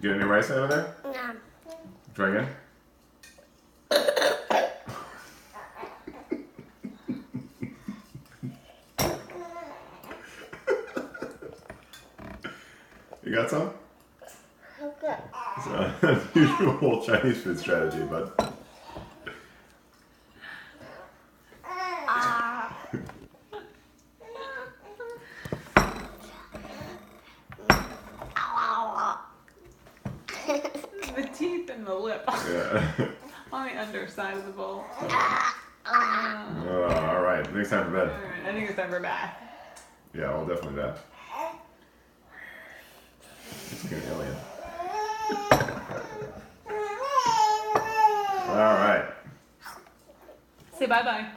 Get any rice over there? No. Try again. You got some? Okay. It's an unusual Chinese food strategy, but The teeth and the lip yeah. on the underside of the bowl. All right, next time for bed. Alright, I think it's time for bath. Yeah, well, definitely that. It's like an alien. All right. Say bye-bye.